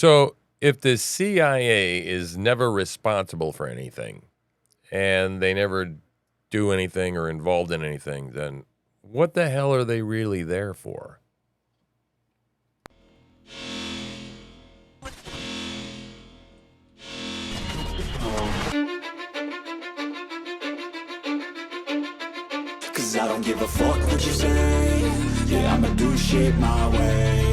So, if the CIA is never responsible for anything and they never do anything or involved in anything, then what the hell are they really there for? Cause I don't give a fuck what you say. Yeah, I'ma do shit my way.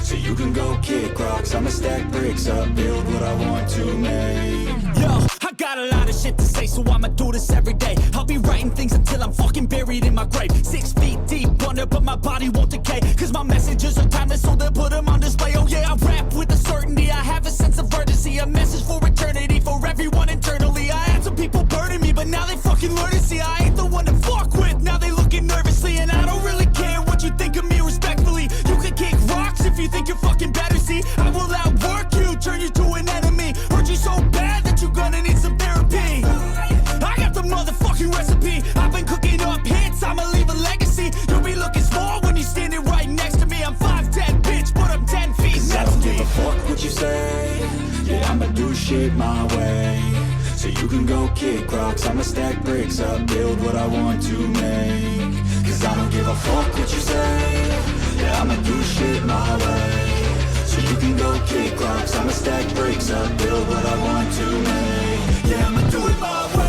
So you can go kick rocks, I'ma stack bricks up, build what I want to make. Yo, I got a lot of shit to say, so I'ma do this every day. I'll be writing things until I'm fucking buried in my grave. 6 feet deep under, but my body won't decay. Cause my messages are timeless, so they'll put them on display. Oh yeah, I rap with a certainty, I have a sense of urgency. A message for eternity, for everyone internally. I had some people burning me, but now they fucking learn to see I ain't the one to fuck with. Now they looking nervously, and I don't really care what you think of me respectfully. You can kick rocks if you think you're fucking better, see. I will outwork you, turn you to an enemy. Hurt you so bad that you're gonna need some therapy. I got the motherfucking recipe. I've been cooking up hits, I'ma leave a legacy. You'll be looking small when you're standing right next to me. I'm 5'10", bitch, but I'm 10 feet next to me. I don't give a fuck what you say. Yeah, I'ma do shit my way. So you can go kick rocks, I'ma stack bricks up, build what I want to make. Cause I don't give a fuck what you say. Yeah, I'ma do shit my way. So you can go kick rocks, I'ma stack bricks up, build what I want to make. Yeah, I'ma do it my way.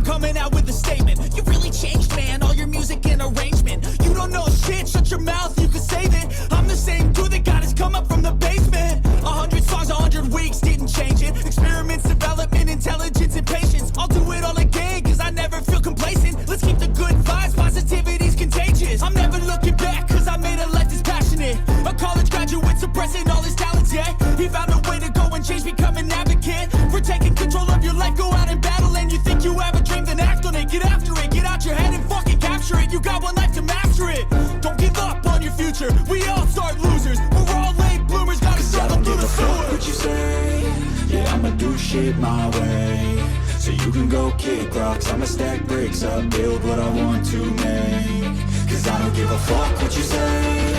Coming out with a statement. You really changed, man. All your music and arrangement. You don't know shit. Shut your mouth. You can save it. I'm the same dude that got his come up from the basement. 100 songs, 100 weeks didn't change it. Experiments, development, intelligence, and patience. I'll do it all again, cause I never feel complacent. Let's keep the good vibes. Positivity's contagious. I'm never looking back, cause I made a life that's passionate. A college graduate suppressing all his talents, yeah. He found a way to go and change, become an advocate. For taking control of your life, go out and battle. And you think you have a dream, then act on it. Get after it, get out your head and fucking capture it. You got one life to master it. Don't give up on your future. We all start losers. We're all late bloomers, gotta struggle through the sewer. I don't give a fuck what you say. Yeah, I'ma do shit my way. So you can go kick rocks, I'ma stack bricks up, build what I want to make. Cause I don't give a fuck what you say.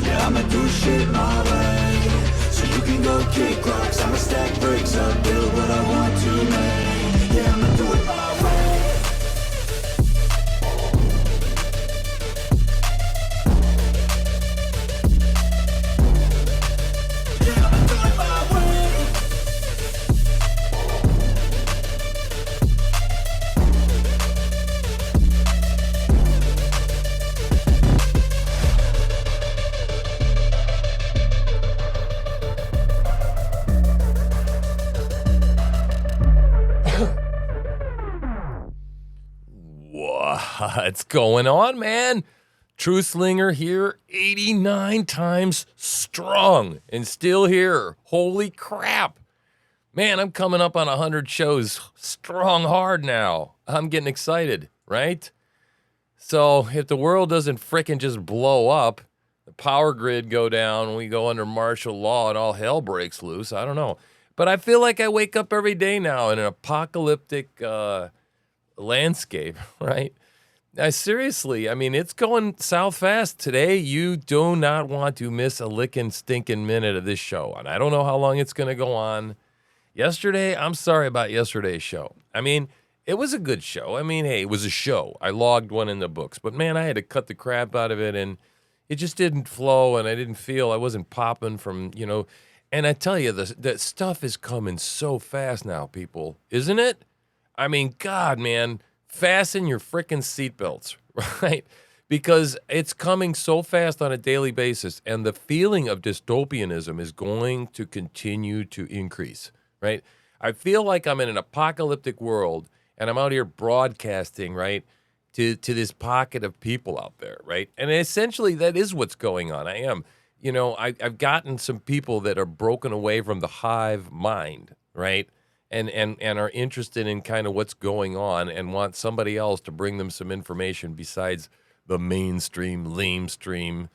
Yeah, I'ma do shit my way. So you can go kick rocks, I'ma stack bricks up, build what I want to make. Yeah, I'ma do it my way. What's going on, man? Truth Slinger here, 89 times strong and still here. Holy crap. Man, I'm coming up on 100 shows strong hard now. I'm getting excited, right? So if the world doesn't frickin' just blow up, the power grid go down, we go under martial law and all hell breaks loose, I don't know. But I feel like I wake up every day now in an apocalyptic landscape, right? Seriously, I mean, it's going south fast today. You do not want to miss a lickin' stinking minute of this show. And I don't know how long it's going to go on. Yesterday, I'm sorry about yesterday's show. I mean, it was a good show. I mean, hey, it was a show. I logged one in the books. But, man, I had to cut the crap out of it, and it just didn't flow, and I didn't feel, I wasn't popping from, you know. And I tell you, the stuff is coming so fast now, people. Isn't it? I mean, God, man. Fasten your frickin' seatbelts, right? Because it's coming so fast on a daily basis, and the feeling of dystopianism is going to continue to increase, right? I feel like I'm in an apocalyptic world, and I'm out here broadcasting, right, to this pocket of people out there, right? And essentially, that is what's going on. I am. You know, I've gotten some people that are broken away from the hive mind, right? And are interested in kind of what's going on and want somebody else to bring them some information besides the mainstream, lamestream,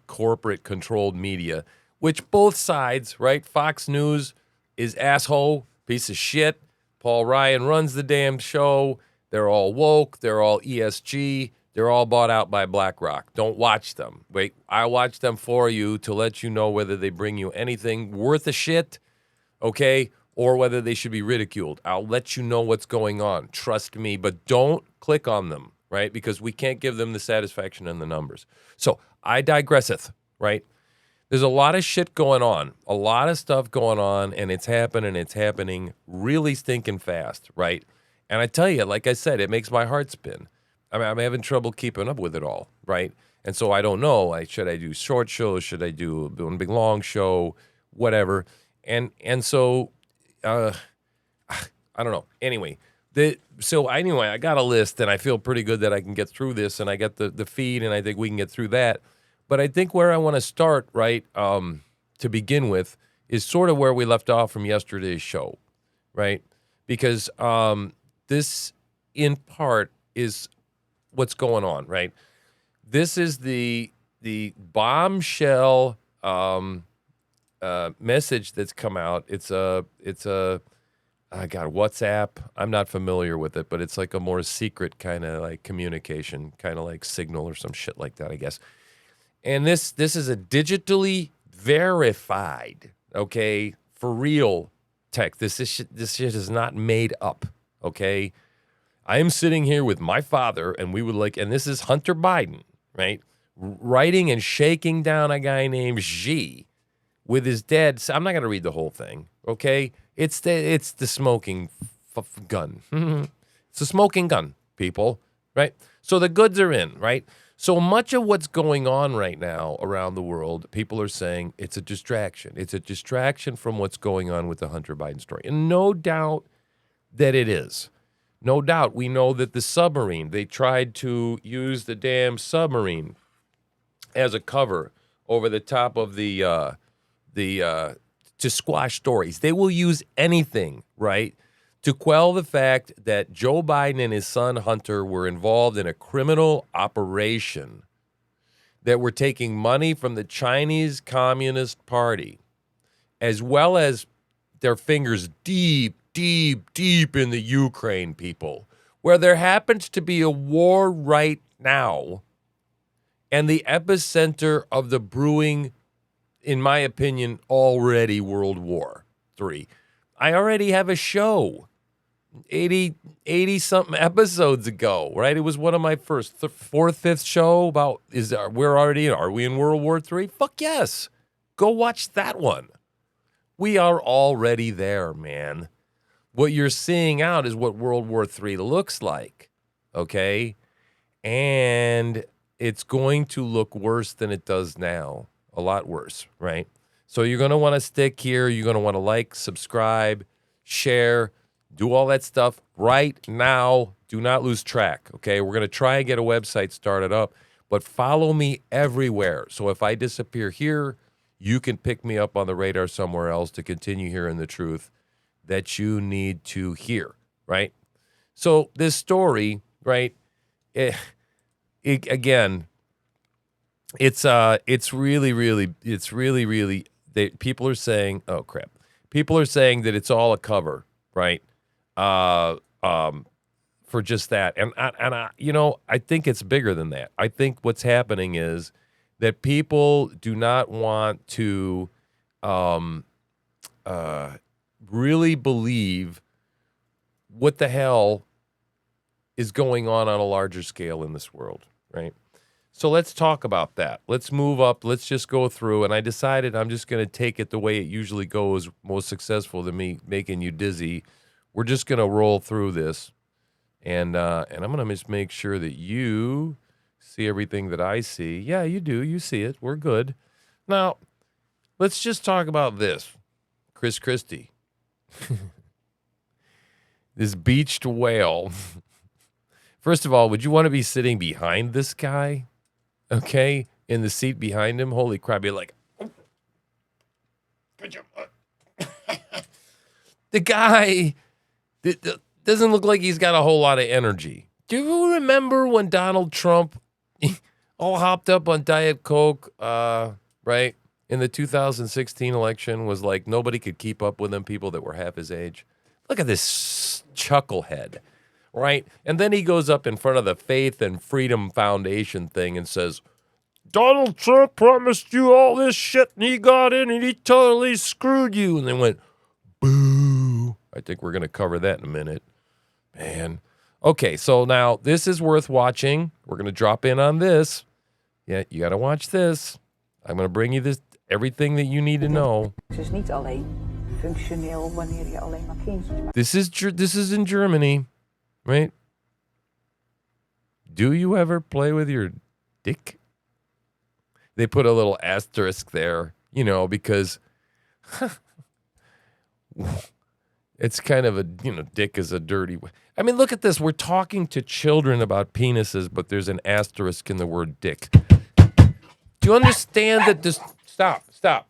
corporate-controlled media, which both sides, right? Fox News is asshole, piece of shit. Paul Ryan runs the damn show. They're all woke. They're all ESG. They're all bought out by BlackRock. Don't watch them. Wait, I watch them for you to let you know whether they bring you anything worth a shit, okay, or whether they should be ridiculed. I'll let you know what's going on. Trust me, but don't click on them, right? Because we can't give them the satisfaction and the numbers. So I digresseth, right? There's a lot of shit going on, a lot of stuff going on, and it's happening really stinking fast, right? And I tell you, like I said, it makes my heart spin. I mean, I'm having trouble keeping up with it all, right? And so I don't know. Should I do short shows? Should I do one big long show? Whatever. And so I don't know. Anyway, I got a list, and I feel pretty good that I can get through this, and I got the feed, and I think we can get through that. But I think where I want to start, right, to begin with, is sort of where we left off from yesterday's show, right? Because this, in part, is what's going on, right? This is the bombshell message that's come out. It's a WhatsApp. I'm not familiar with it, but it's like a more secret kind of like communication, kind of like Signal or some shit like that, I guess. And this is a digitally verified, okay, for real tech. This shit is not made up, okay? I am sitting here with my father, and and this is Hunter Biden, right? Writing and shaking down a guy named Xi with his dad. So I'm not going to read the whole thing, okay? It's the smoking gun. It's a smoking gun, people, right? So the goods are in, right? So much of what's going on right now around the world, people are saying it's a distraction. It's a distraction from what's going on with the Hunter Biden story. And no doubt that it is. No doubt. We know that the submarine, they tried to use the damn submarine as a cover over the top of to squash stories. They will use anything, right, to quell the fact that Joe Biden and his son Hunter were involved in a criminal operation, that were taking money from the Chinese Communist Party, as well as their fingers deep in the Ukraine, people, where there happens to be a war right now, and the epicenter of the brewing, in my opinion, already World War III. I already have a show 80-something episodes ago, right? It was one of my first, fourth, fifth show about, are we in World War III? Fuck yes. Go watch that one. We are already there, man. What you're seeing out is what World War III looks like, okay? And it's going to look worse than it does now. A lot worse, right? So you're going to want to stick here. You're going to want to like, subscribe, share, do all that stuff right now. Do not lose track, okay? We're going to try and get a website started up, but follow me everywhere. So if I disappear here, you can pick me up on the radar somewhere else to continue hearing the truth that you need to hear, right? So this story, right, again, it's really, people are saying, oh crap, people are saying that it's all a cover, right? For just that, and I, I think it's bigger than that. I think what's happening is that people do not want to really believe what the hell is going on a larger scale in this world, right? So let's talk about that. Let's move up. Let's just go through. And I decided I'm just going to take it the way it usually goes, most successful to me, making you dizzy. We're just going to roll through this. And I'm going to just make sure that you see everything that I see. Yeah, you do. You see it. We're good. Now, let's just talk about this. Chris Christie. This beached whale. First of all, would you want to be sitting behind this guy? Okay? In the seat behind him? Holy crap. You're like, oh. The guy doesn't look like he's got a whole lot of energy. Do you remember when Donald Trump, all hopped up on Diet Coke, right? In the 2016 election was like nobody could keep up with him, people that were half his age. Look at this chucklehead, right? And then he goes up in front of the Faith and Freedom Foundation thing and says, Donald Trump promised you all this shit and he got in and he totally screwed you. And they went, boo. I think we're going to cover that in a minute. Man. Okay, so now this is worth watching. We're going to drop in on this. Yeah, you got to watch this. I'm going to bring you this everything that you need to know. Dus niet alleen functioneel wanneer je alleen maar kindjes maakt. This is in Germany, right? Do you ever play with your dick? They put a little asterisk there, you know, because it's kind of a, you know, dick is a dirty. I mean, look at this. We're talking to children about penises, but there's an asterisk in the word dick. Do you understand that this? Stop.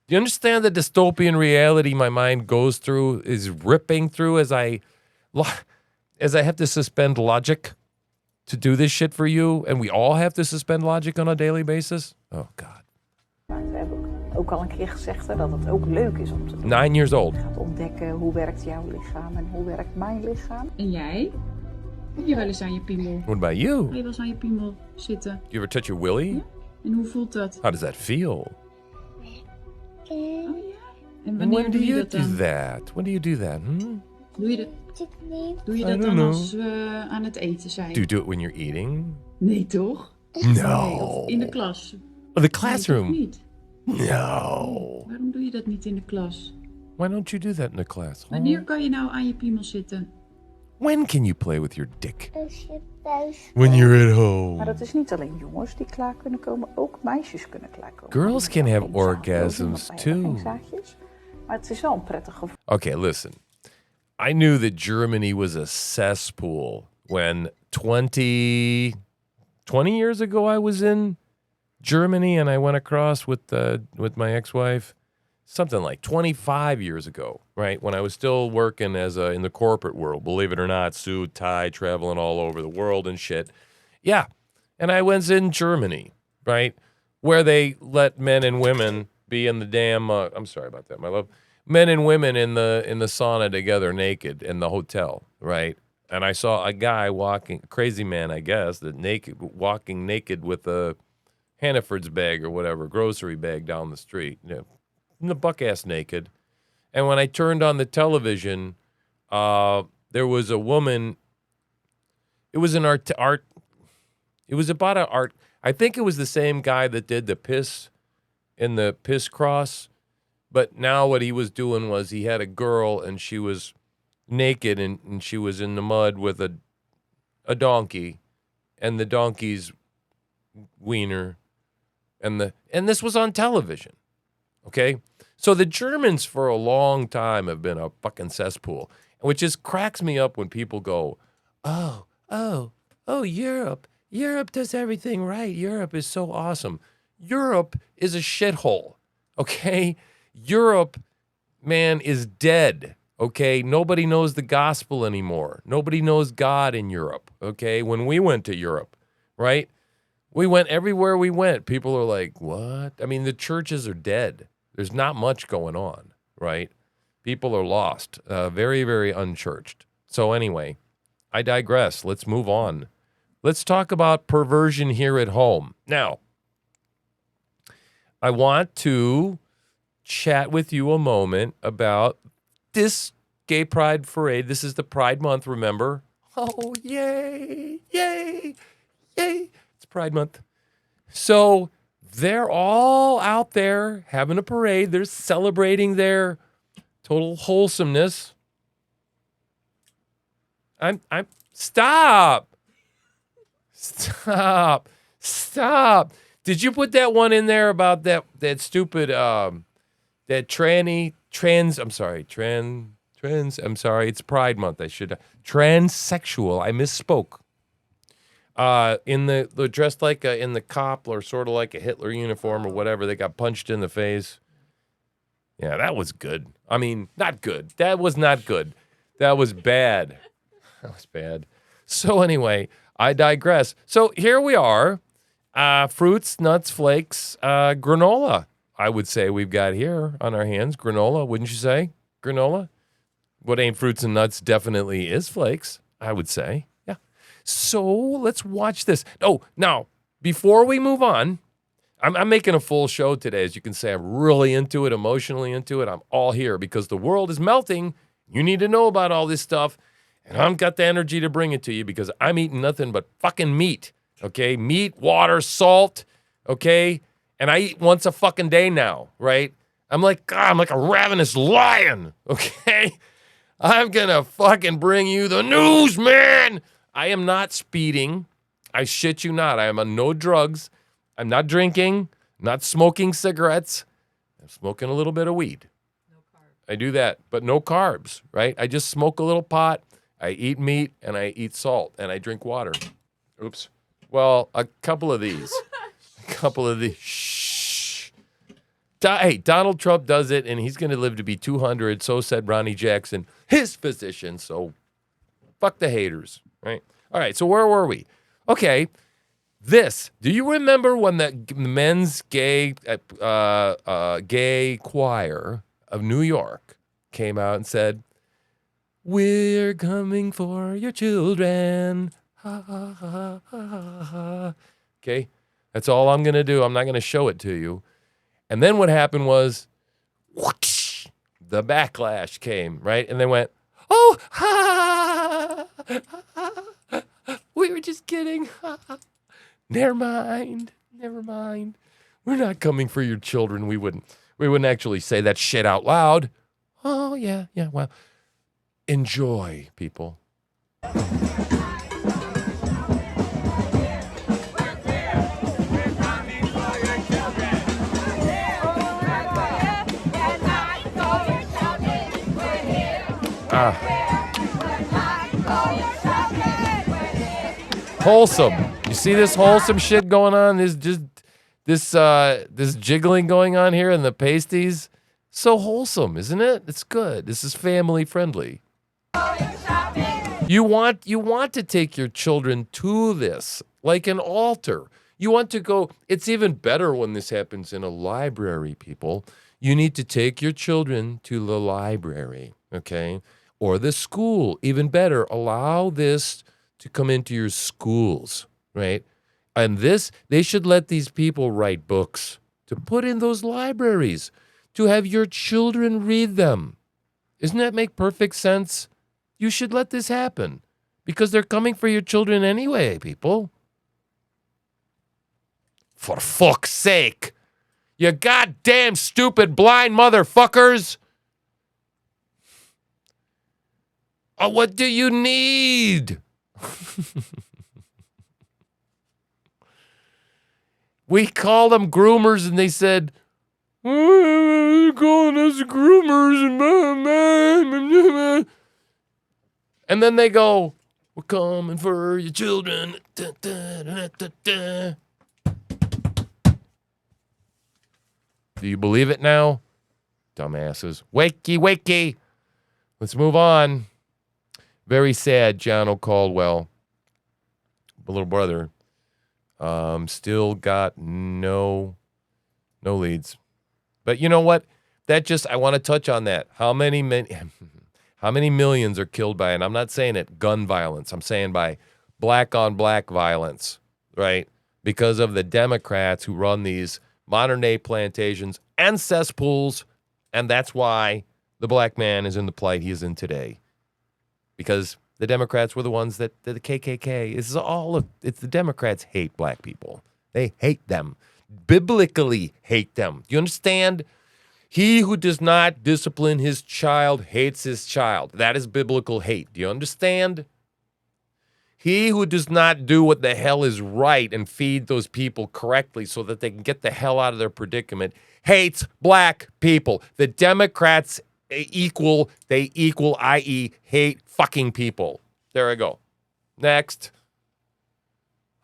Do you understand the dystopian reality my mind goes through, is ripping through as I have to suspend logic to do this shit for you? And we all have to suspend logic on a daily basis? Oh, God. We hebben ook al een keer gezegd dat het ook leuk is om te doen. 9 years old. Je gaat ontdekken hoe werkt jouw lichaam en hoe werkt mijn lichaam. En jij? Heb je wel eens aan je piemel? What about you? Heb je wel eens aan je piemel zitten? Do you ever touch your willy? Ja? En hoe voelt dat? How does that feel? Oh ja? En When wanneer do doe je you dat do dan? that? When do you do that? Doe je I dat don't dan know. als we aan het eten zijn? Do you do it when you're eating? Nee, toch? No. Nee, of in de klas? Oh, the Nee, classroom? toch niet? No. Waarom doe je dat niet in de klas? Why don't you do that in the class? Wanneer kan je nou aan je piemel zitten? When can you play with your dick? Als je thuis When you're at Maar home. dat is niet alleen jongens die klaar kunnen komen, ook meisjes kunnen klaarkomen. Girls can have Geen zaaddozen, orgasms want wij hebben too. geen zaadjes. Maar het is wel een prettig gevoel. Okay, listen. I knew that Germany was a cesspool when 20 years ago I was in Germany and I went across with my ex-wife. Something like 25 years ago, right? When I was still working in the corporate world, believe it or not, suit, tie, traveling all over the world and shit. Yeah. And I was in Germany, right? Where they let men and women be in the damn, I'm sorry about that, my love. Men and women in the sauna together naked in the hotel, right? And I saw a guy walking, crazy man, I guess, walking naked with a Hannaford's bag or whatever, grocery bag down the street, you know, the buck-ass naked. And when I turned on the television, there was a woman. It was an art. It was about an art. I think it was the same guy that did the piss in the piss cross. But now what he was doing was he had a girl and she was naked and she was in the mud with a donkey and the donkey's wiener and this was on television. Okay? So the Germans for a long time have been a fucking cesspool, which just cracks me up when people go, oh, Europe. Europe does everything right. Europe is so awesome. Europe is a shithole, okay? Europe, man, is dead, okay? Nobody knows the gospel anymore. Nobody knows God in Europe, okay? When we went to Europe, right? We went everywhere we went. People are like, what? I mean, the churches are dead. There's not much going on, right? People are lost, very, very unchurched. So anyway, I digress. Let's move on. Let's talk about perversion here at home. Now, I want to chat with you a moment about this gay pride parade. This is the Pride Month, remember? Oh, yay, yay, yay. It's Pride Month. So they're all out there having a parade. They're celebrating their total wholesomeness. Stop. Did you put that one in there about that stupid it's Pride Month. Transsexual. I misspoke. In the dressed like in the cop or sort of like a Hitler uniform or whatever. They got punched in the face. Yeah, that was good. I mean, not good. That was not good. That was bad. That was bad. So anyway, I digress. So here we are Fruits, nuts, flakes, granola, I would say we've got here on our hands. Granola, wouldn't you say? Granola? What ain't fruits and nuts definitely is flakes, I would say. Yeah. So let's watch this. Oh, now, before we move on, I'm making a full show today. As you can say, I'm really into it, emotionally into it. I'm all here because the world is melting. You need to know about all this stuff. And I've got the energy to bring it to you because I'm eating nothing but fucking meat. Okay? Meat, water, salt. Okay? And I eat once a fucking day now, right? I'm like a ravenous lion. Okay? I'm gonna fucking bring you the news, man. I am not speeding. I shit you not. I am on no drugs. I'm not drinking, not smoking cigarettes. I'm smoking a little bit of weed. No carbs. I do that, but no carbs, right? I just smoke a little pot. I eat meat, and I eat salt, and I drink water. Oops. Well, a couple of these. Shh. Hey, Donald Trump does it, and he's going to live to be 200. So said Ronnie Jackson, his physician. So fuck the haters, right? All right, so where were we? Okay. Do you remember when the men's gay choir of New York came out and said, "We're coming for your children." Ha, ha, ha, ha, ha. Okay, that's all I'm going to do. I'm not going to show it to you. And then what happened was, whoosh, the backlash came, right? And they went, "Oh, ha, ha, ha, we were just kidding. Ha, ha. Never mind. We're not coming for your children." We wouldn't actually say that shit out loud. Oh, yeah, well, enjoy, people. Wholesome. You see this wholesome shit going on? This jiggling going on here and the pasties. So wholesome, isn't it? It's good. This is family friendly. You want to take your children to this, like an altar. You want to go. It's even better when this happens in a library, people. You need to take your children to the library, okay? Or the school. Even better, allow this to come into your schools, right? And they should let these people write books to put in those libraries, to have your children read them. Doesn't that make perfect sense? You should let this happen because they're coming for your children anyway, people. For fuck's sake. You goddamn stupid blind motherfuckers. Oh, what do you need? We called them groomers, and they said, "They're calling us groomers." And then they go, "We're coming for your children." Do you believe it now? Dumbasses. Wakey. Let's move on. Very sad, John O'Caldwell, my little brother, still got no leads. But you know what? I want to touch on that. How many millions are killed by, and I'm not saying it gun violence. I'm saying by black on black violence, right? Because of the Democrats who run these modern day plantations and cesspools, and that's why the black man is in the plight he is in today. Because the Democrats were the ones that the KKK. It's the Democrats hate black people. They hate them. Biblically hate them. Do you understand? He who does not discipline his child hates his child. That is biblical hate. Do you understand? He who does not do what the hell is right and feed those people correctly so that they can get the hell out of their predicament hates black people. The Democrats equal, i.e., hate fucking people. There I go. Next.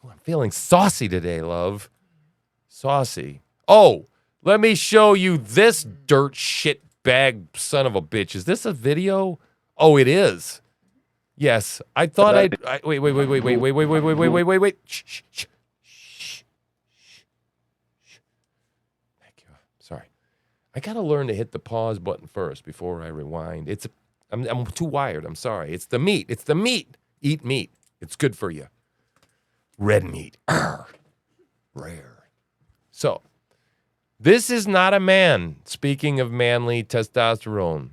Oh, I'm feeling saucy today, love. Saucy. Oh, let me show you this dirt shit bag son of a bitch. Is this a video? Oh, it is. Yes. I thought wait. Shh. I got to learn to hit the pause button first before I rewind. I'm too wired. I'm sorry. It's the meat. It's the meat. Eat meat. It's good for you. Red meat. Arr. Rare. So, this is not a man. Speaking of manly testosterone,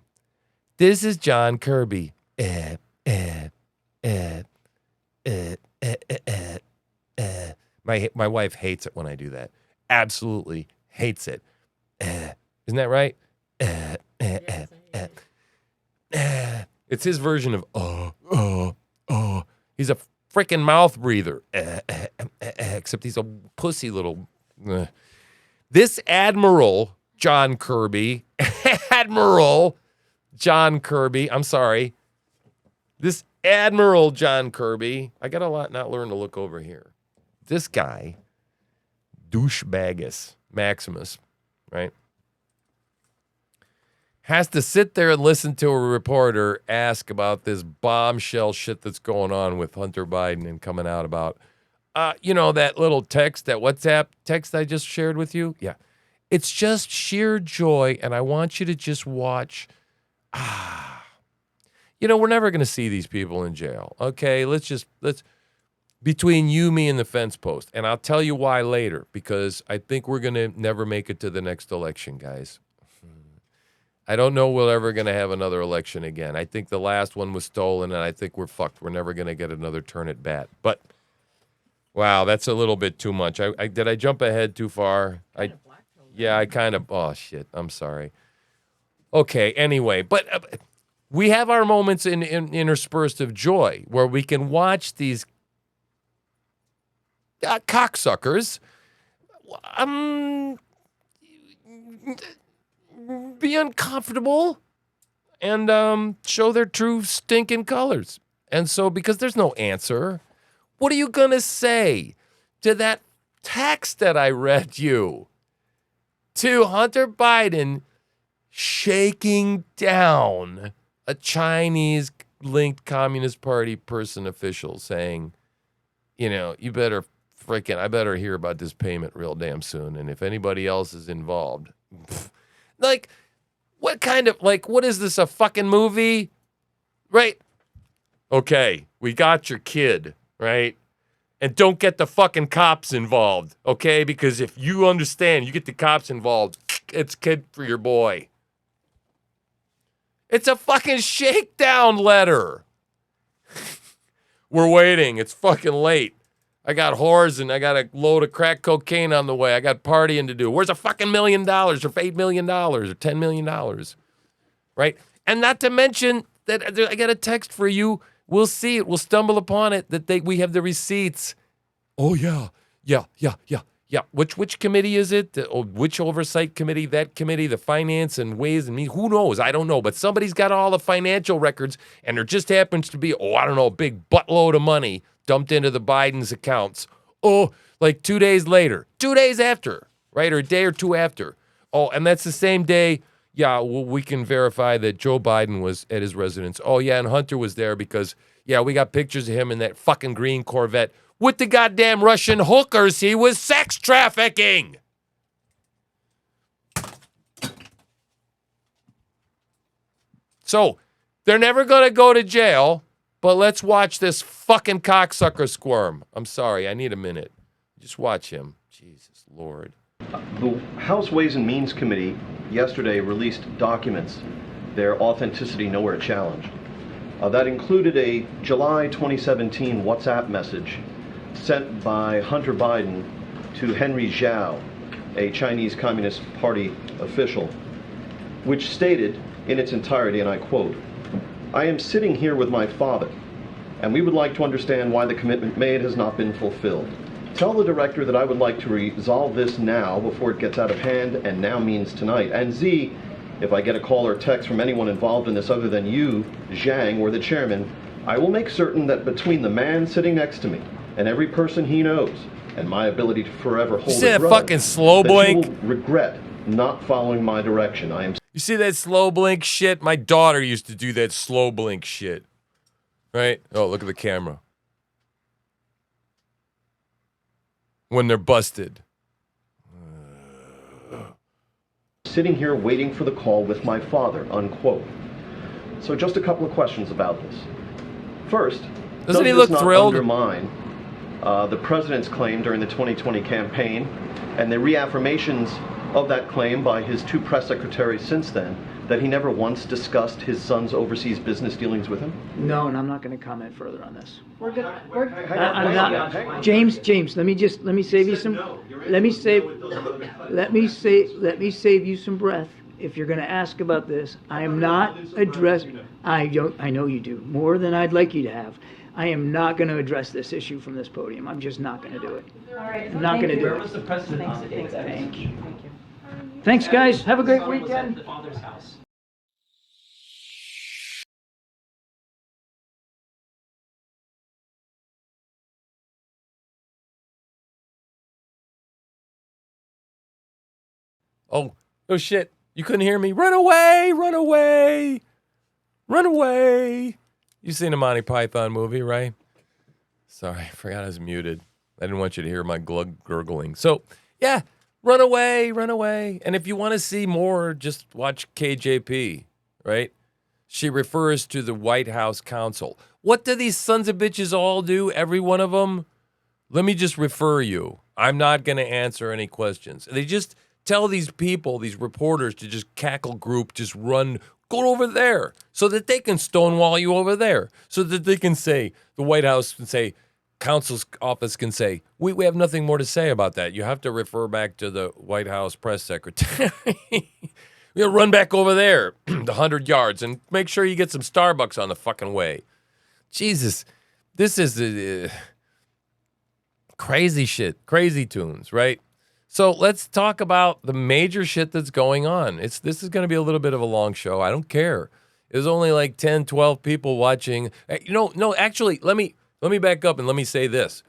this is John Kirby. My wife hates it when I do that. Absolutely hates it. Isn't that right? It's his version of He's a freaking mouth breather. Except he's a pussy little. This Admiral John Kirby, I'm sorry. This Admiral John Kirby, I got a lot not learn to look over here. This guy, douchebagus Maximus, right, has to sit there and listen to a reporter ask about this bombshell shit that's going on with Hunter Biden and coming out about, that little text, that WhatsApp text I just shared with you? Yeah. It's just sheer joy, and I want you to just watch. We're never going to see these people in jail. Okay, let's between you, me, and the fence post. And I'll tell you why later, because I think we're going to never make it to the next election, guys. I don't know we're ever going to have another election again. I think the last one was stolen, and I think we're fucked. We're never going to get another turn at bat. But, wow, that's a little bit too much. Did I jump ahead too far? Oh, shit. I'm sorry. Okay, anyway. But we have our moments in interspersed of joy where we can watch these cocksuckers be uncomfortable and show their true stinking colors. And so, because there's no answer, what are you going to say to that text that I read you to Hunter Biden shaking down a Chinese-linked Communist Party person official saying, you better I better hear about this payment real damn soon. And if anybody else is involved, what is this, a fucking movie? Right? Okay, we got your kid, right? And don't get the fucking cops involved, okay? Because if you understand, you get the cops involved, it's kid for your boy. It's a fucking shakedown letter. We're waiting. It's fucking late. I got whores and I got a load of crack cocaine on the way. I got partying to do. Where's a fucking $1 million or $8 million or $10 million? Right? And not to mention that I got a text for you. We'll see it. We'll stumble upon it that we have the receipts. Oh, yeah. Which committee is it? Which oversight committee? That committee, the finance and ways and means. Who knows? I don't know. But somebody's got all the financial records, and there just happens to be, a big buttload of money dumped into the Biden's accounts. Like 2 days later, 2 days after, right? Or a day or two after. Oh, and that's the same day. Yeah, well, we can verify that Joe Biden was at his residence. Oh, yeah, and Hunter was there because, we got pictures of him in that fucking green Corvette with the goddamn Russian hookers he was sex trafficking. So, they're never going to go to jail, but let's watch this fucking cocksucker squirm. I'm sorry, I need a minute. Just watch him. Jesus Lord. The House Ways and Means Committee yesterday released documents, their authenticity nowhere challenged. That included a July 2017 WhatsApp message sent by Hunter Biden to Henry Zhao, a Chinese Communist Party official, which stated in its entirety, and I quote, "I am sitting here with my father, and we would like to understand why the commitment made has not been fulfilled. Tell the director that I would like to resolve this now before it gets out of hand, and now means tonight. And Z, if I get a call or text from anyone involved in this other than you, Zhang, or the chairman, I will make certain that between the man sitting next to me and every person he knows, and my ability to forever hold a grudge, fucking slow blink? that you will regret not following my direction. I am." You see that slow blink shit? My daughter used to do that slow blink shit. Right? Oh, look at the camera. When they're busted. sitting here waiting for the call with my father, unquote. So just a couple of questions about this. First, doesn't he this look not thrilled? undermine the president's claim during the 2020 campaign and the reaffirmations of that claim by his two press secretaries since then, that he never once discussed his son's overseas business dealings with him? No, and I'm not going to comment further on this. We're good. I'm not. James, let me save you some. Let me save you some breath. If you're going to ask about this, I am not addressing. I know you do more than I'd like you to have. I am not going to address this issue from this podium. I'm just not going to do it. All right. I'm not going to do Where it. was the president on the day of that Thank you. Thank you. Thanks, guys. Have a great Son was at weekend. the father's house. Oh shit. You couldn't hear me. Run away, run away, run away. You seen a Monty Python movie, right? Sorry, I forgot I was muted. I didn't want you to hear my gurgling. So, yeah, run away, run away. And if you want to see more, just watch KJP, right? She refers to the White House counsel. What do these sons of bitches all do, every one of them? Let me just refer you. I'm not going to answer any questions. They just tell these people, these reporters, to just cackle group, just run, go over there, so that they can stonewall you over there, so that they can say, the White House can say, counsel's office can say, we have nothing more to say about that. You have to refer back to the White House press secretary. You run back over there, the 100 yards, and make sure you get some Starbucks on the fucking way. Jesus, this is crazy shit, crazy tunes, right? So let's talk about the major shit that's going on. This is going to be a little bit of a long show. I don't care. There's only like 10, 12 people watching. No, actually, let me back up and let me say this.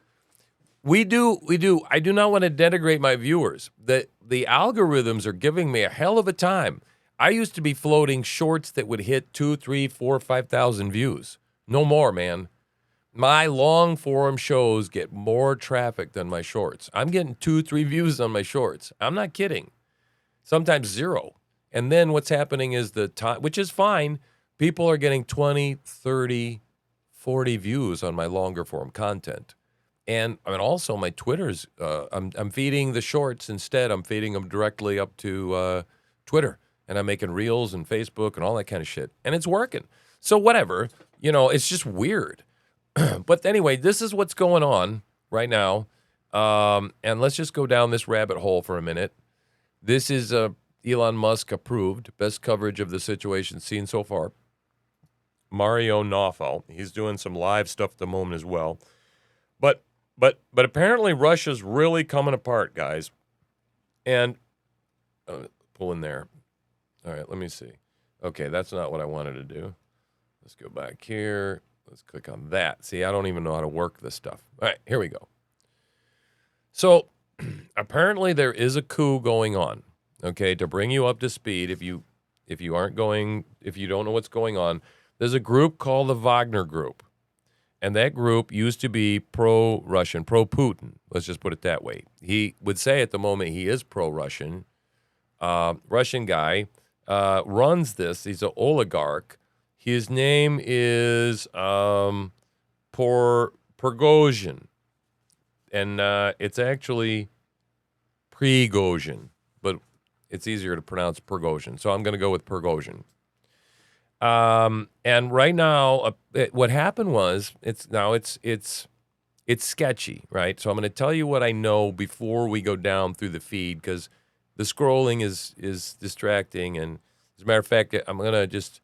I do not want to denigrate my viewers. The algorithms are giving me a hell of a time. I used to be floating shorts that would hit 2, 3, 4, 5,000 views. No more, man. My long form shows get more traffic than my shorts. I'm getting 2, 3 views on my shorts. I'm not kidding. Sometimes 0. And then what's happening is the time, which is fine. People are getting 20, 30, 40 views on my longer form content. And I mean, also my Twitter's, I'm feeding the shorts instead. I'm feeding them directly up to Twitter. And I'm making reels and Facebook and all that kind of shit. And it's working. So whatever, it's just weird. But anyway, this is what's going on right now. And let's just go down this rabbit hole for a minute. This is Elon Musk approved, best coverage of the situation seen so far. Mario Nawfal, he's doing some live stuff at the moment as well. But apparently Russia's really coming apart, guys. And pull in there. All right, let me see. Okay, that's not what I wanted to do. Let's go back here. Let's click on that. See, I don't even know how to work this stuff. All right, here we go. So apparently there is a coup going on. Okay, to bring you up to speed, if you don't know what's going on, there's a group called the Wagner Group. And that group used to be pro-Russian, pro-Putin. Let's just put it that way. He would say at the moment he is pro-Russian. Russian guy runs this. He's an oligarch. His name is Prigozhin. And it's actually Prigozhin, but it's easier to pronounce Prigozhin. So I'm going to go with Prigozhin. And right now, what happened was it's sketchy, right? So I'm going to tell you what I know before we go down through the feed, because the scrolling is distracting. And as a matter of fact, I'm going to just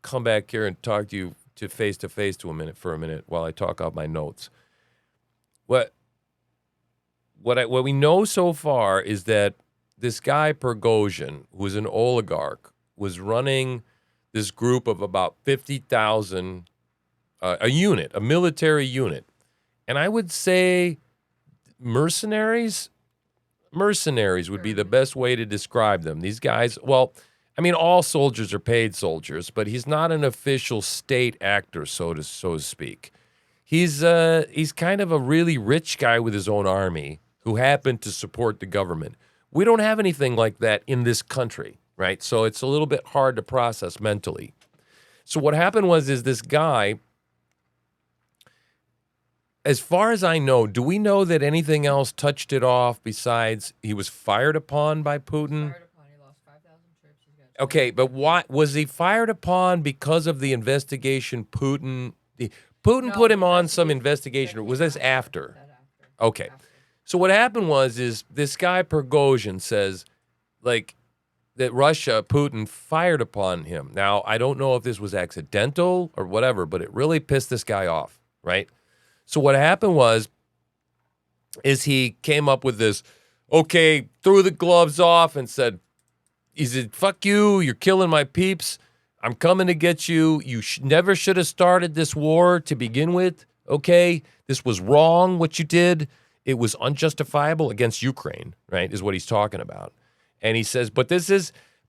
come back here and talk to you face for a minute while I talk off my notes. What we know so far is that this guy Prigozhin, who is an oligarch, was running this group of about 50,000, a military unit. And I would say mercenaries would be the best way to describe them. These guys, well, I mean, all soldiers are paid soldiers, but he's not an official state actor, so to speak. He's kind of a really rich guy with his own army who happened to support the government. We don't have anything like that in this country. right? So it's a little bit hard to process mentally. So what happened is this guy, as far as I know, do we know that anything else touched it off besides he was fired upon by Putin? Okay, but why was he fired upon because of the investigation Putin put him on some investigation, or was this after? Okay. So what happened is this guy Prigozhin says like that Putin fired upon him. Now, I don't know if this was accidental or whatever, but it really pissed this guy off, right? So what happened is he came up with this, okay, threw the gloves off and said, he said, fuck you, you're killing my peeps. I'm coming to get you. You never should have started this war to begin with, okay? This was wrong, what you did. It was unjustifiable against Ukraine, right, is what he's talking about. And he says, but this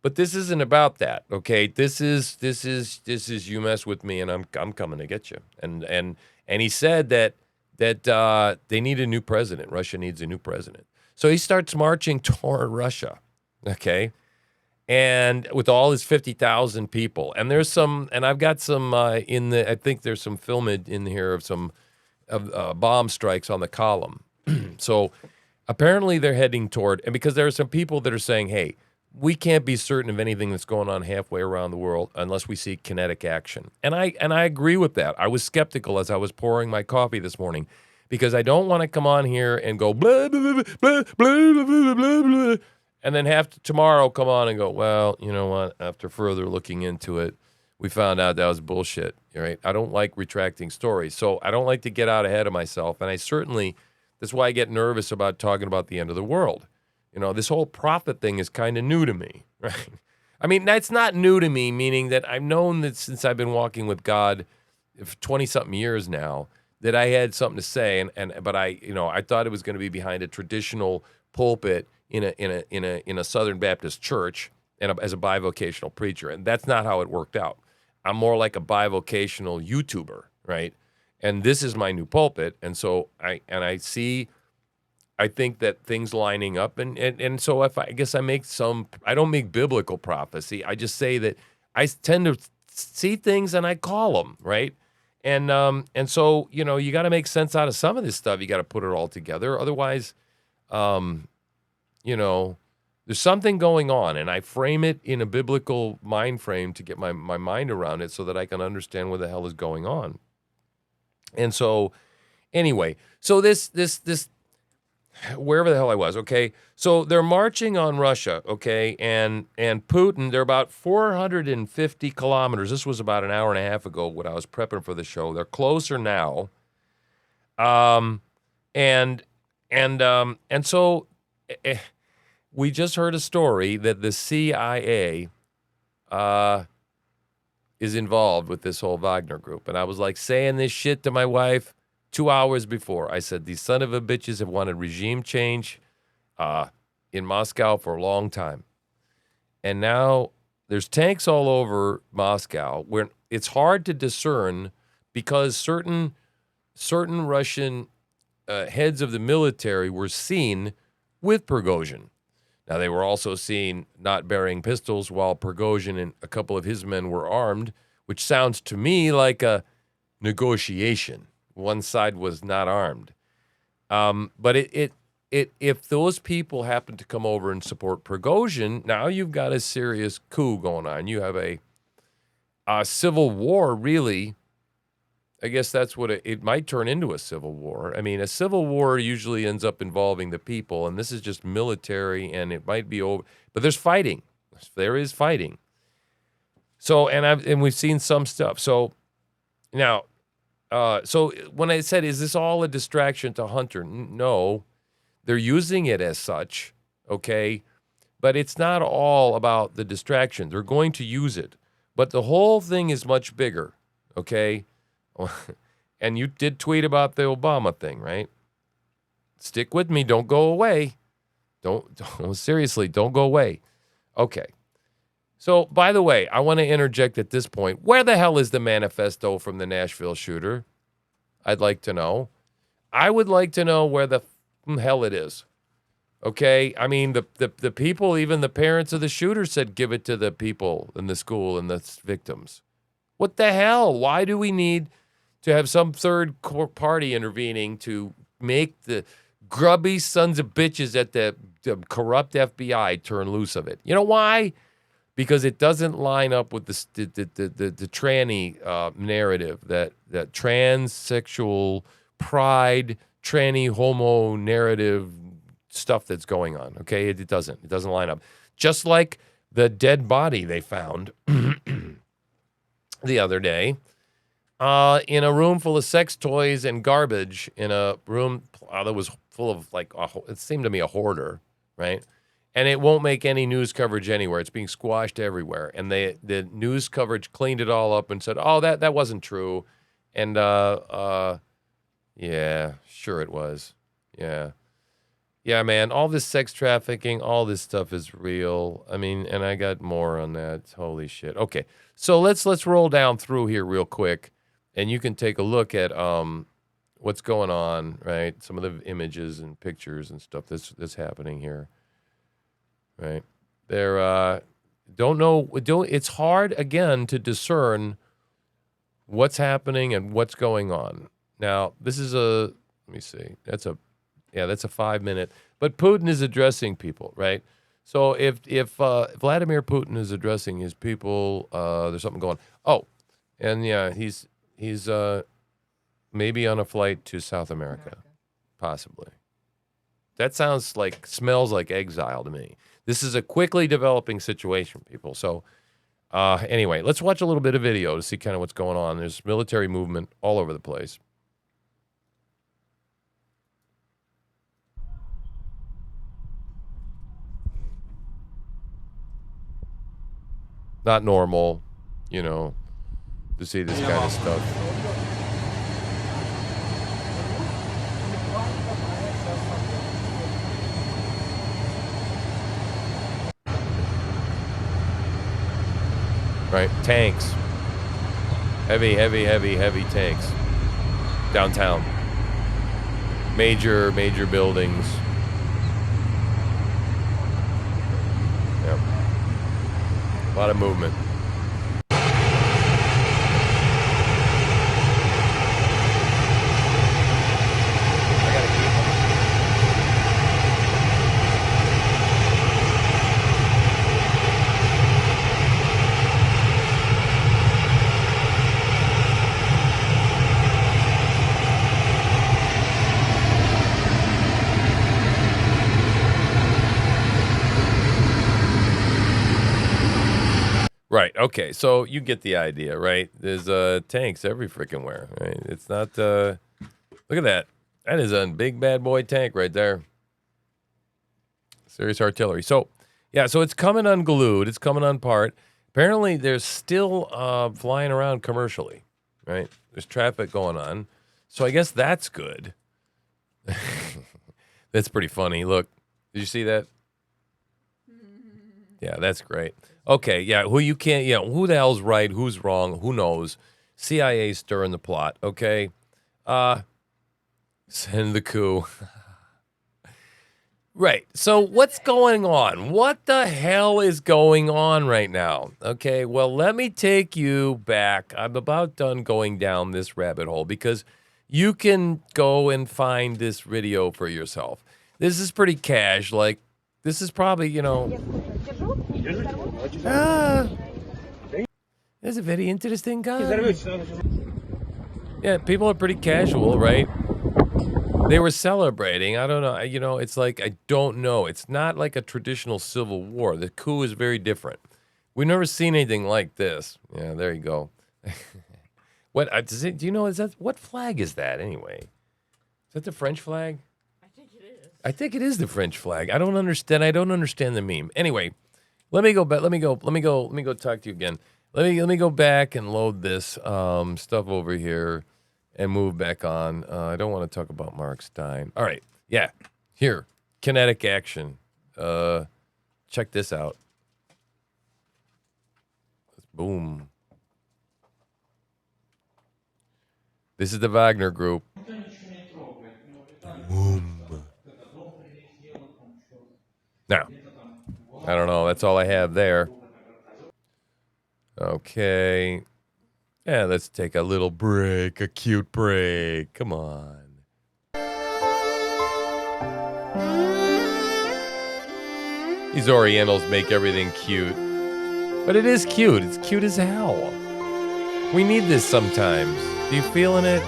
isn't about that, okay? This is you mess with me and I'm coming to get you. And he said that they need a new president. Russia needs a new president. So he starts marching toward Russia, okay? And with all his 50,000 people. And there's some, and I've got some I think there's some film in here of some bomb strikes on the column. So apparently they're heading toward, and because there are some people that are saying, hey, we can't be certain of anything that's going on halfway around the world unless we see kinetic action. And I agree with that. I was skeptical as I was pouring my coffee this morning because I don't want to come on here and go blah, blah, blah, blah, blah, blah, blah, blah, and then have to tomorrow come on and go, well, you know what? After further looking into it, we found out that was bullshit, right? I don't like retracting stories. So I don't like to get out ahead of myself. And that's why I get nervous about talking about the end of the world. You know, this whole prophet thing is kind of new to me, right? I mean, that's not new to me, meaning that I've known that since I've been walking with God for 20-something years now, that I had something to say, but I thought it was going to be behind a traditional pulpit in a Southern Baptist church and as a bivocational preacher, and that's not how it worked out. I'm more like a bivocational YouTuber, right? And this is my new pulpit, and so I think that things lining up, and so I don't make biblical prophecy. I just say that I tend to see things and I call them, right? And so you got to make sense out of some of this stuff. You got to put it all together, otherwise, there's something going on, and I frame it in a biblical mind frame to get my mind around it so that I can understand what the hell is going on. And so, anyway, so this wherever the hell I was, okay? So they're marching on Russia, okay? And Putin, they're about 450 kilometers. This was about an hour and a half ago when I was prepping for the show. They're closer now. And so we just heard a story that the CIA is involved with this whole Wagner group. And I was like saying this shit to my wife 2 hours before. I said, these son of a bitches have wanted regime change in Moscow for a long time. And now there's tanks all over Moscow where it's hard to discern because certain Russian heads of the military were seen with Prigozhin. Now, they were also seen not bearing pistols while Prigozhin and a couple of his men were armed, which sounds to me like a negotiation. One side was not armed. But if those people happen to come over and support Prigozhin, now you've got a serious coup going on. You have a civil war, really. I guess that's what it might turn into, a civil war. I mean, a civil war usually ends up involving the people, and this is just military, and it might be over. But there's fighting. There is fighting. So, and we've seen some stuff. So now, so when I said, is this all a distraction to Hunter? No, they're using it as such, okay? But it's not all about the distraction. They're going to use it. But the whole thing is much bigger, okay? And you did tweet about the Obama thing, right? Stick with me. Don't go away. Don't seriously, don't go away. Okay. So, by the way, I want to interject at this point. Where the hell is the manifesto from the Nashville shooter? I'd like to know. I would like to know where the hell it is. Okay, I mean the people, even the parents of the shooter said give it to the people in the school and the victims. What the hell? Why do we need to have some third party intervening to make the grubby sons of bitches at the corrupt FBI turn loose of it? You know why? Because it doesn't line up with the tranny narrative, that transsexual pride, tranny homo narrative stuff that's going on. Okay, it doesn't line up. Just like the dead body they found the other day in a room full of sex toys and garbage, in a room that was full of it seemed to me a hoarder, right? And it won't make any news coverage anywhere. It's being squashed everywhere. And the news coverage cleaned it all up and said, oh, that wasn't true. And yeah, sure it was. Yeah. Yeah, man, all this sex trafficking, all this stuff is real. I mean, and I got more on that. Holy shit. Okay, so let's roll down through here real quick, and you can take a look at what's going on, right? Some of the images and pictures and stuff that's happening here, right? They're it's hard again to discern what's happening and what's going on. Now, this is let me see. That's a 5-minute. But Putin is addressing people, right? So if Vladimir Putin is addressing his people, there's something going. Oh, and yeah, he's maybe on a flight to South America, possibly. That smells like exile to me. This is a quickly developing situation, people. So anyway, let's watch a little bit of video to see kind of what's going on. There's military movement all over the place. Not normal, to see this kind of stuff. Right, tanks. Heavy tanks. Downtown. Major buildings. Yep. A lot of movement. Right. Okay. So you get the idea, right? There's tanks every freaking where. Right? It's not. Look at that. That is a big bad boy tank right there. Serious artillery. So, yeah. So it's coming unglued. It's coming unpart. Apparently, there's still flying around commercially. Right. There's traffic going on. So I guess that's good. That's pretty funny. Look. Did you see that? Yeah, that's great. Okay, yeah, who the hell's right, who's wrong, who knows? CIA stirring the plot, okay? Send the coup. Right, so what's going on? What the hell is going on right now? Okay, well, let me take you back. I'm about done going down this rabbit hole because you can go and find this video for yourself. This is pretty cash, this is probably, that's a very interesting guy. Yeah, people are pretty casual, right? They were celebrating. I don't know. It's like, I don't know. It's not like a traditional civil war. The coup is very different. We've never seen anything like this. Yeah, there you go. What, do you know, what flag is that anyway? Is that the French flag? I think it is the French flag. I don't understand the meme. Anyway, let me go back. Let me go talk to you again. Let me go back and load this stuff over here and move back on. I don't want to talk about Mark Stein. All right. Yeah. Here. Kinetic action. Check this out. Boom. This is the Wagner Group. Boom. Now, I don't know. That's all I have there. Okay. Yeah, let's take a little break, a cute break. Come on. These Orientals make everything cute. But it is cute. It's cute as hell. We need this sometimes. Do you feeling it?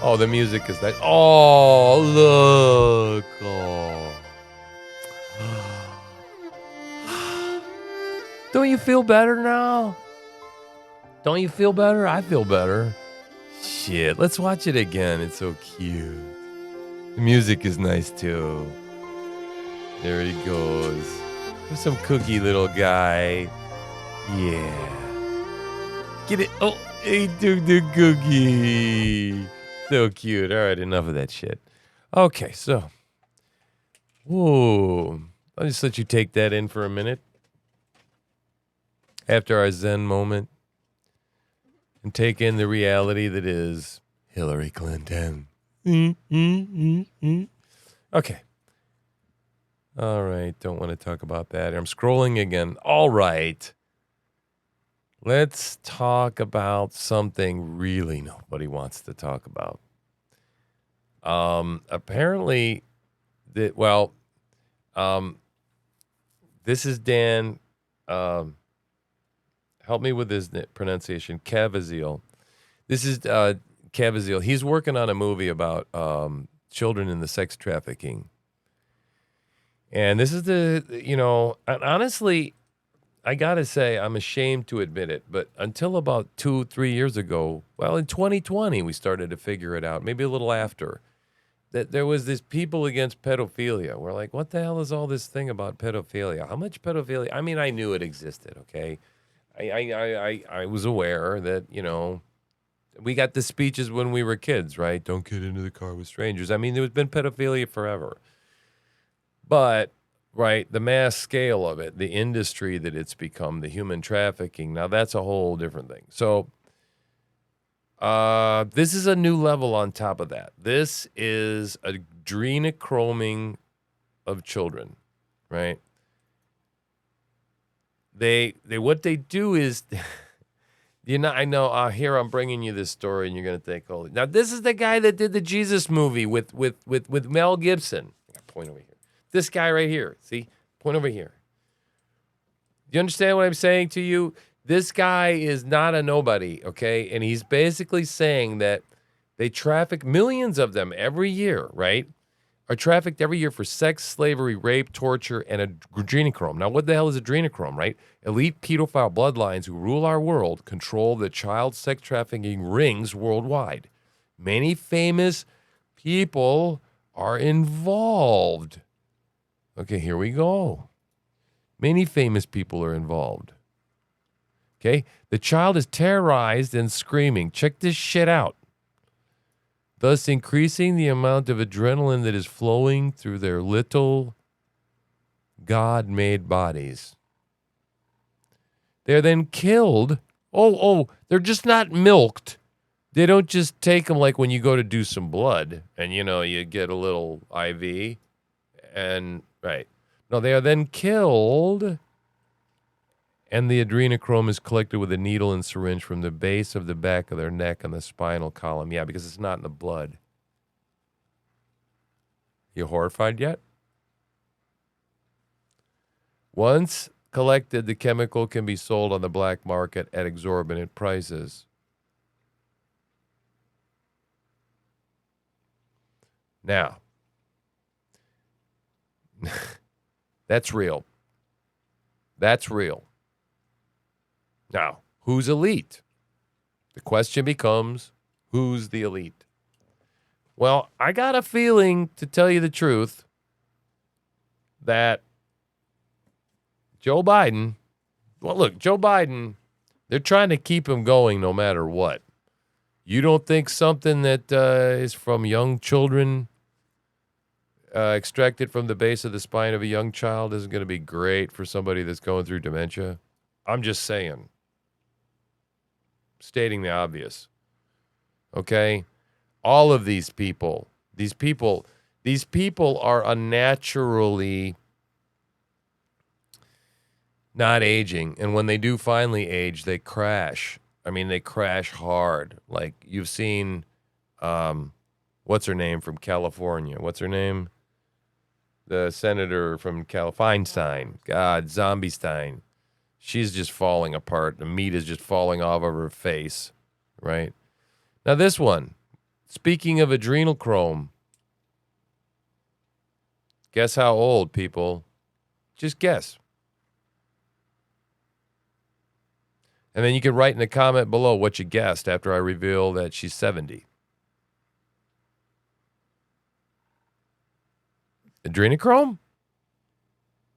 Oh, the music is that. Oh, look. Oh. Don't you feel better now? Don't you feel better? I feel better. Shit, let's watch it again. It's so cute. The music is nice too. There he goes. There's some cookie little guy. Yeah. Get it. Oh, he took the cookie. So cute. All right, enough of that shit. Okay, so. Whoa. I'll just let you take that in for a minute. After our Zen moment. And take in the reality that is Hillary Clinton. Okay. All right. Don't want to talk about that. I'm scrolling again. All right. Let's talk about something really nobody wants to talk about. Apparently, this is Dan. Help me with his pronunciation. Caviezel. This is Caviezel. He's working on a movie about children in the sex trafficking. And this is honestly, I got to say, I'm ashamed to admit it, but until about 2-3 years ago, well, in 2020, we started to figure it out, maybe a little after, that there was this People Against Pedophilia. We're like, what the hell is all this thing about pedophilia? How much pedophilia? I mean, I knew it existed, okay? I was aware that, we got the speeches when we were kids, right? Don't get into the car with strangers. I mean, there's been pedophilia forever. But, right, the mass scale of it, the industry that it's become, the human trafficking, now that's a whole different thing. So, this is a new level on top of that. This is adrenochroming of children, right? What they do is, I know here I'm bringing you this story and you're going to think, oh, now this is the guy that did the Jesus movie with Mel Gibson. I got point over here. This guy right here. See? Point over here. Do you understand what I'm saying to you? This guy is not a nobody, okay? And he's basically saying that they traffic millions of them every year, right? Are trafficked every year for sex, slavery, rape, torture, and adrenochrome. Now, what the hell is adrenochrome, right? Elite pedophile bloodlines who rule our world control the child sex trafficking rings worldwide. Many famous people are involved. Okay, here we go. Many famous people are involved. Okay, the child is terrorized and screaming. Check this shit out. Thus increasing the amount of adrenaline that is flowing through their little God-made bodies. They're then killed. They're just not milked. They don't just take them like when you go to do some blood and, you get a little IV and, right. No, they are then killed and the adrenochrome is collected with a needle and syringe from the base of the back of their neck and the spinal column. Yeah, because it's not in the blood. You horrified yet? Once collected, the chemical can be sold on the black market at exorbitant prices. Now, that's real. That's real. Now, who's elite? The question becomes, who's the elite? Well, I got a feeling, to tell you the truth, that Joe Biden, they're trying to keep him going no matter what. You don't think something that is from young children, extracted from the base of the spine of a young child, isn't going to be great for somebody that's going through dementia? I'm just saying. Stating the obvious. Okay? All of these people, These people are unnaturally not aging. And when they do finally age, they crash. I mean, they crash hard. Like you've seen, what's her name from California? What's her name? The senator from Feinstein. God, Zombiestein. She's just falling apart. The meat is just falling off of her face, right? Now this one, speaking of adrenochrome, guess how old, people? Just guess. And then you can write in the comment below what you guessed after I reveal that she's 70. Adrenochrome?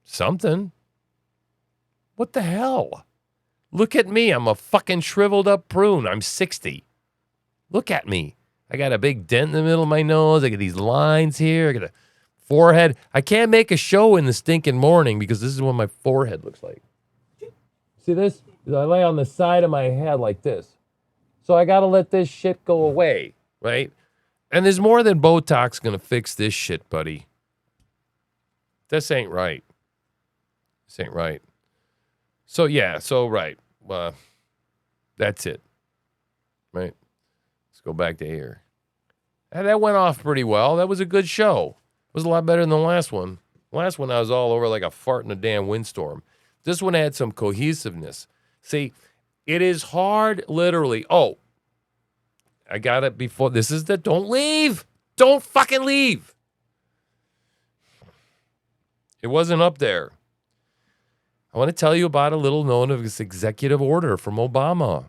Something. What the hell? Look at me. I'm a fucking shriveled up prune. I'm 60. Look at me. I got a big dent in the middle of my nose. I got these lines here. I got a forehead. I can't make a show in the stinking morning because this is what my forehead looks like. See this? I lay on the side of my head like this. So I got to let this shit go away, right? And there's more than Botox going to fix this shit, buddy. This ain't right. This ain't right. So, yeah, right. That's it. Right? Let's go back to here. And that went off pretty well. That was a good show. It was a lot better than the last one. Last one, I was all over like a fart in a damn windstorm. This one had some cohesiveness. See, it is hard, literally. Oh, I got it before. This is the don't leave. Don't fucking leave. It wasn't up there. I want to tell you about a little known of this executive order from Obama.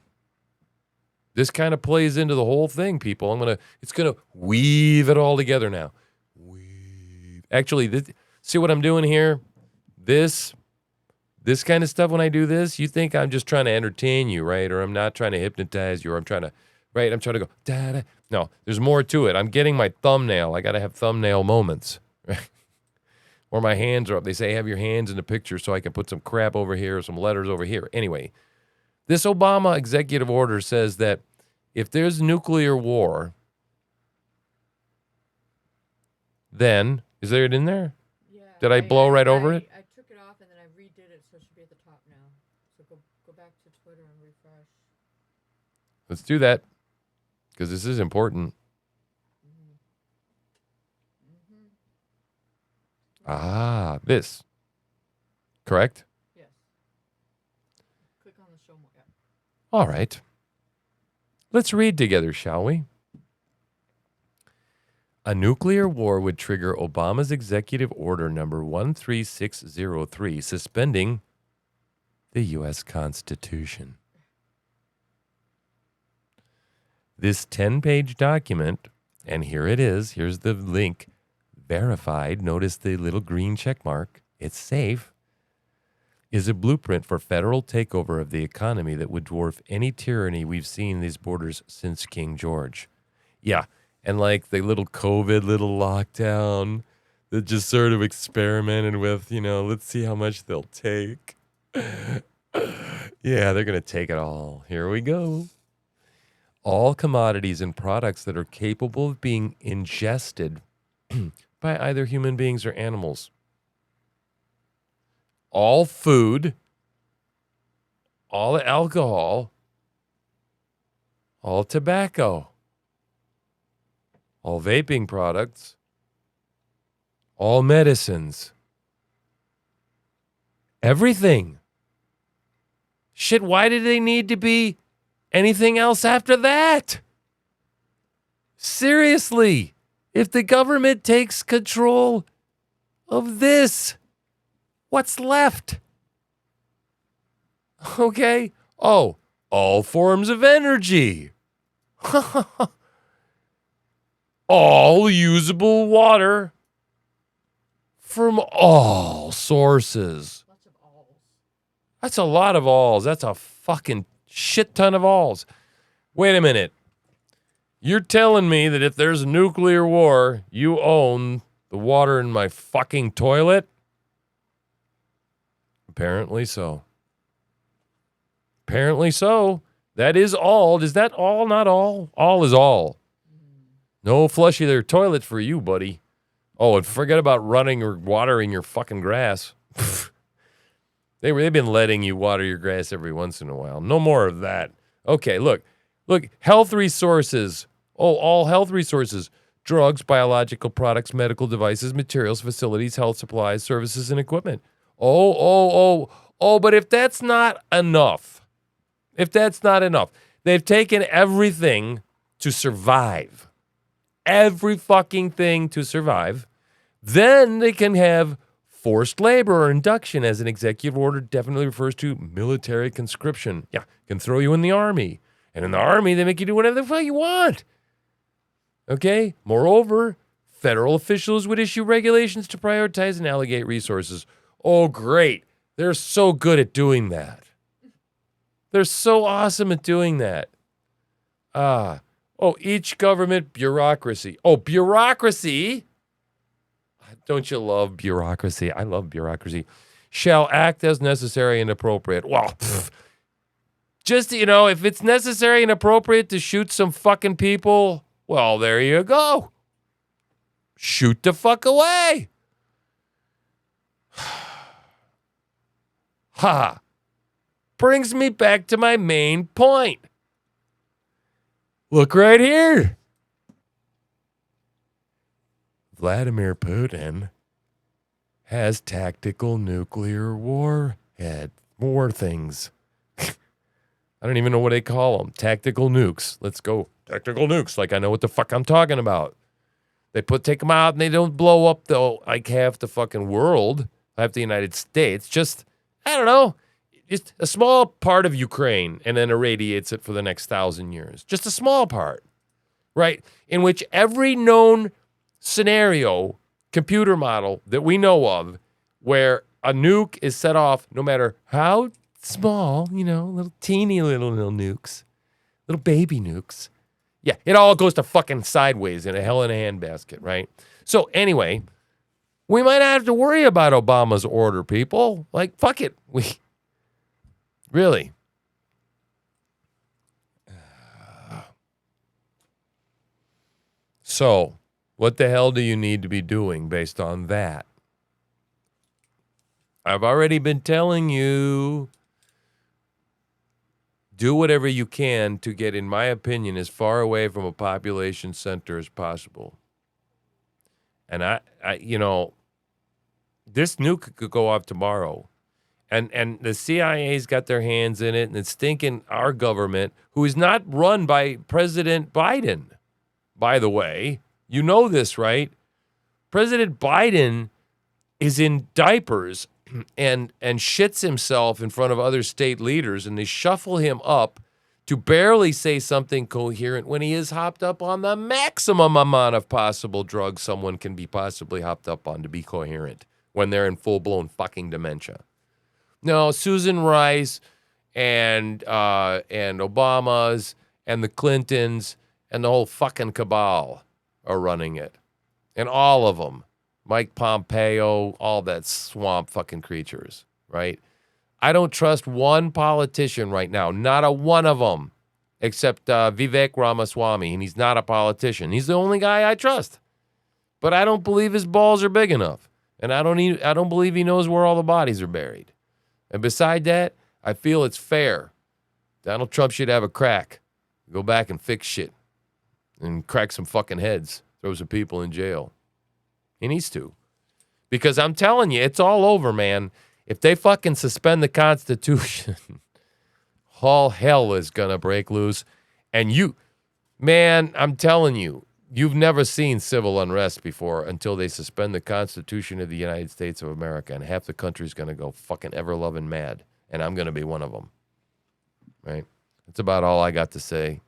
This kind of plays into the whole thing, people. It's gonna weave it all together now. Weave. Actually, see what I'm doing here? This kind of stuff, when I do this, you think I'm just trying to entertain you, right? Or I'm not trying to hypnotize you, or I'm trying to go, da-da. No, there's more to it. I'm getting my thumbnail. I got to have thumbnail moments, right? Or my hands are up. They say have your hands in the picture so I can put some crap over here, some letters over here. Anyway, this Obama executive order says that if there's nuclear war, then, is there it in there? Yeah. Did I blow right over it? I took it off and then I redid it, so it should be at the top now. So go back to Twitter and refresh. Let's do that, because this is important. This. Correct? Yes. Click on the show more. Yeah. All right. Let's read together, shall we? A nuclear war would trigger Obama's executive order number 13603, suspending the U.S. Constitution. This 10-page document, and here it is, here's the link, verified, notice the little green check mark, it's safe, is a blueprint for federal takeover of the economy that would dwarf any tyranny we've seen in these borders since King George. Yeah, and like the little COVID little lockdown that just sort of experimented with, let's see how much they'll take. Yeah, they're going to take it all. Here we go. All commodities and products that are capable of being ingested by either human beings or animals. All food, all alcohol, all tobacco, all vaping products, all medicines, everything. Shit, why do they need to be anything else after that? Seriously. If the government takes control of this, what's left? Okay. Oh, all forms of energy. All usable water from all sources. Lots of alls. That's a lot of alls. That's a fucking shit ton of alls. Wait a minute. You're telling me that if there's a nuclear war, you own the water in my fucking toilet? Apparently so. Apparently so. That is all. Is that all? Not all. All is all. No flush of their toilet for you, buddy. Oh, and forget about running or watering your fucking grass. They've been letting you water your grass every once in a while. No more of that. Okay, look, health resources. Oh, all health resources. Drugs, biological products, medical devices, materials, facilities, health supplies, services, and equipment. Oh, but if that's not enough, they've taken everything to survive. Every fucking thing to survive. Then they can have forced labor or induction, as an executive order definitely refers to military conscription. Yeah, can throw you in the army. And in the army, they make you do whatever the fuck you want. Okay? Moreover, federal officials would issue regulations to prioritize and allocate resources. Oh, great. They're so good at doing that. They're so awesome at doing that. Each government bureaucracy. Oh, bureaucracy? Don't you love bureaucracy? I love bureaucracy. Shall act as necessary and appropriate. Well, just, if it's necessary and appropriate to shoot some fucking people, well, there you go. Shoot the fuck away. Ha. Brings me back to my main point. Look right here. Vladimir Putin has tactical nuclear war things. I don't even know what they call them. Tactical nukes. Let's go. Tactical nukes. Like I know what the fuck I'm talking about. They take them out and they don't blow up half the fucking world, half the United States. Just, I don't know, just a small part of Ukraine and then irradiates it for the next 1,000 years. Just a small part, right? In which every known scenario, computer model that we know of where a nuke is set off, no matter how small, little teeny little nukes, little baby nukes. Yeah, it all goes to fucking sideways in a hell in a handbasket, right? So anyway, we might not have to worry about Obama's order, people. Like, fuck it. Really. So, what the hell do you need to be doing based on that? I've already been telling you, do whatever you can to get, in my opinion, as far away from a population center as possible. And this nuke could go off tomorrow. And the CIA's got their hands in it, and it's stinking our government, who is not run by President Biden, by the way. You know this, right? President Biden is in diapers and shits himself in front of other state leaders, and they shuffle him up to barely say something coherent when he is hopped up on the maximum amount of possible drugs someone can be possibly hopped up on to be coherent when they're in full-blown fucking dementia. No, Susan Rice and Obama's and the Clintons and the whole fucking cabal are running it. And all of them. Mike Pompeo, all that swamp fucking creatures, right? I don't trust one politician right now, not a one of them, except Vivek Ramaswamy, and he's not a politician. He's the only guy I trust. But I don't believe his balls are big enough, and I don't believe he knows where all the bodies are buried. And beside that, I feel it's fair. Donald Trump should have a crack. Go back and fix shit and crack some fucking heads, throw some people in jail. He needs to. Because I'm telling you, it's all over, man. If they fucking suspend the Constitution, all hell is going to break loose. And man, I'm telling you, you've never seen civil unrest before until they suspend the Constitution of the United States of America. And half the country's going to go fucking ever-loving mad. And I'm going to be one of them. Right? That's about all I got to say.